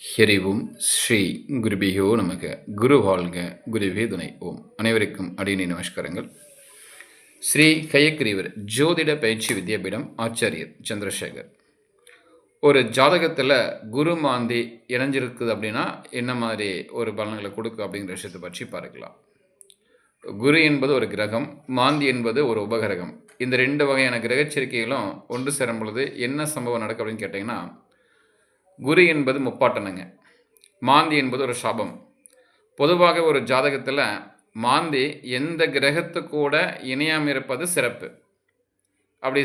ஹரிவும் ஸ்ரீ குருபியோ நமக குரு வாழ்க குருவே துணை ஓம். அனைவருக்கும் அடியனை நமஸ்காரங்கள். ஸ்ரீ ஹயக்ரீவர் ஜோதிட பயிற்சி வித்யாபீடம் ஆச்சாரியர் சந்திரசேகர். ஒரு ஜாதகத்தில் குரு மாந்தி இணைஞ்சிருக்குது அப்படின்னா என்ன மாதிரி ஒரு பலன்களை கொடுக்கும் அப்படிங்கிற விஷயத்தை பற்றி பார்க்கலாம். குரு என்பது ஒரு கிரகம், மாந்தி என்பது ஒரு உபகிரகம். இந்த ரெண்டு வகையான கிரகச்சரிக்கைகளும் ஒன்று சேரும் பொழுது என்ன சம்பவம் நடக்கும் அப்படின்னு கேட்டிங்கன்னா, குரு என்பது முப்பாட்டனுங்க, மாந்தி என்பது ஒரு சாபம். பொதுவாக ஒரு ஜாதகத்தில் மாந்தி எந்த கிரகத்து கூட இணையாமல் இருப்பது சிறப்பு. அப்படி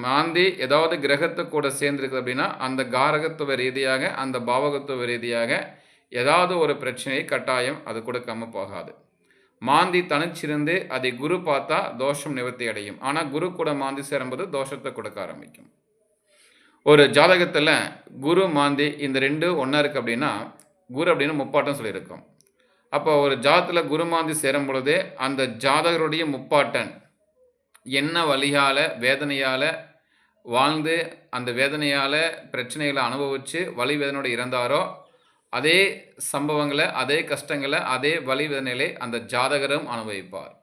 மாந்தி ஏதாவது கிரகத்து கூட சேர்ந்துருக்குது அப்படின்னா அந்த காரகத்துவ ரீதியாக அந்த பாவகத்துவ ரீதியாக ஏதாவது ஒரு பிரச்சனையை கட்டாயம் அது கொடுக்காம போகாது. மாந்தி தனிச்சிருந்து அதை குரு பார்த்தா தோஷம் நிவர்த்தி அடையும். ஆனால் குரு கூட மாந்தி சேரும்போது தோஷத்தை கொடுக்க ஆரம்பிக்கும். ஒரு ஜாதகத்தில் குரு மாந்தி இந்த ரெண்டு ஒன்றா இருக்குது அப்படின்னா குரு அப்படின்னு முப்பாட்டம் சொல்லியிருக்கோம். அப்போ ஒரு ஜாதகத்தில் குரு மாந்தி சேரும் பொழுதே அந்த ஜாதகருடைய முப்பாட்டன் என்ன வழியால் வேதனையால் வாழ்ந்து அந்த வேதனையால் பிரச்சனைகளை அனுபவித்து வலி வேதனையோடு இறந்தாரோ அதே சம்பவங்களை, அதே கஷ்டங்களை, அதே வலி வேதனைகளை அந்த ஜாதகரும் அனுபவிப்பார்.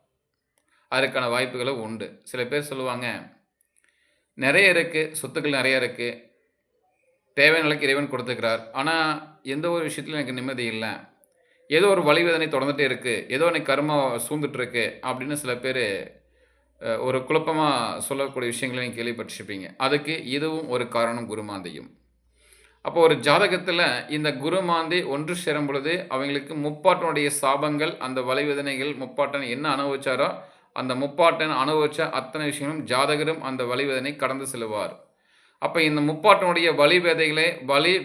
அதற்கான வாய்ப்புகளும் உண்டு. சில பேர் சொல்லுவாங்க, நிறைய இருக்குது, சொத்துக்கள் நிறைய இருக்குது, தேவையான நிலைக்கு இறைவன் கொடுத்துக்கிறார், ஆனால் எந்த ஒரு விஷயத்துலையும் எனக்கு நிம்மதி இல்லை, ஏதோ ஒரு வலி வேதனை தொடர்ந்துகிட்டே இருக்குது, ஏதோ எனக்கு கர்மா சூழ்ந்துட்டுருக்கு அப்படின்னு சில பேர் ஒரு குழப்பமாக சொல்லக்கூடிய விஷயங்களை நீங்கள் கேள்விப்பட்டிருப்பீங்க. அதுக்கு இதுவும் ஒரு காரணம், குருமாந்தியும். அப்போ ஒரு ஜாதகத்தில் இந்த குருமாந்தி ஒன்று சேரும் பொழுது அவங்களுக்கு முப்பாட்டனுடைய சாபங்கள், அந்த வலிவேதனைகள், முப்பாட்டன் என்ன அனுபவிச்சாரோ அந்த முப்பாட்டன் அனுபவித்த அத்தனை விஷயங்களும் ஜாதகரும் அந்த வலிவேதனை கடந்து செல்வார். அப்போ இந்த முப்பாட்டனுடைய வலி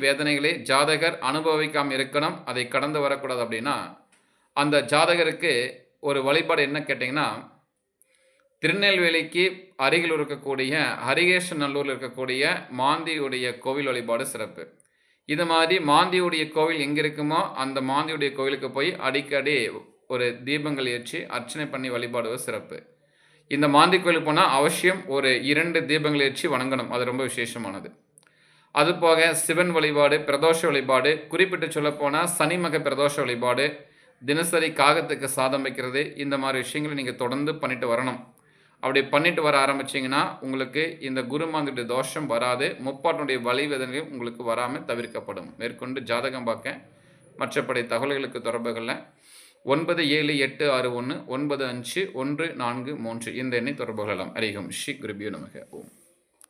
வேதனைகளை ஜாதகர் அனுபவிக்காமல் இருக்கணும், அதை கடந்து வரக்கூடாது. அப்படின்னா அந்த ஜாதகருக்கு ஒரு வழிபாடு என்ன கேட்டிங்கன்னா, திருநெல்வேலிக்கு அருகில் இருக்கக்கூடிய ஹரிகேஷநல்லூரில் இருக்கக்கூடிய மாந்தியுடைய கோவில் வழிபாடு சிறப்பு. இது மாதிரி மாந்தியுடைய கோவில் எங்கே இருக்குமோ அந்த மாந்தியுடைய கோவிலுக்கு போய் அடிக்கடி ஒரு தீபங்கள் ஏற்றி அர்ச்சனை பண்ணி வழிபாடுவது சிறப்பு. இந்த மாந்தி கோயிலுக்கு போனால் அவசியம் ஒரு 2 தீபங்கள் ஏற்றி வணங்கணும், அது ரொம்ப விசேஷமானது. அதுபோக சிவன் வழிபாடு, பிரதோஷ வழிபாடு, குறிப்பிட்டு சொல்லப்போனால் சனிமக பிரதோஷ வழிபாடு, தினசரி காகத்துக்கு சாதம் வைக்கிறது, இந்த மாதிரி விஷயங்களை நீங்கள் தொடர்ந்து பண்ணிட்டு வரணும். அப்படி பண்ணிட்டு வர ஆரம்பிச்சிங்கன்னா உங்களுக்கு இந்த குருமாந்தியுடைய தோஷம் வராது, முப்பாட்டனுடைய வலி வேதனையும் உங்களுக்கு வராமல் தவிர்க்கப்படும். மேற்கொண்டு ஜாதகம் பார்க்க மற்றபடி தகவல்களுக்கு தொடர்புகளில் 9786195514 இந்த எண்ணை தொடர்பு கொள்ளலாம். ஹரிஹம் ஸ்ரீ குருபியோ நமக ஓம்.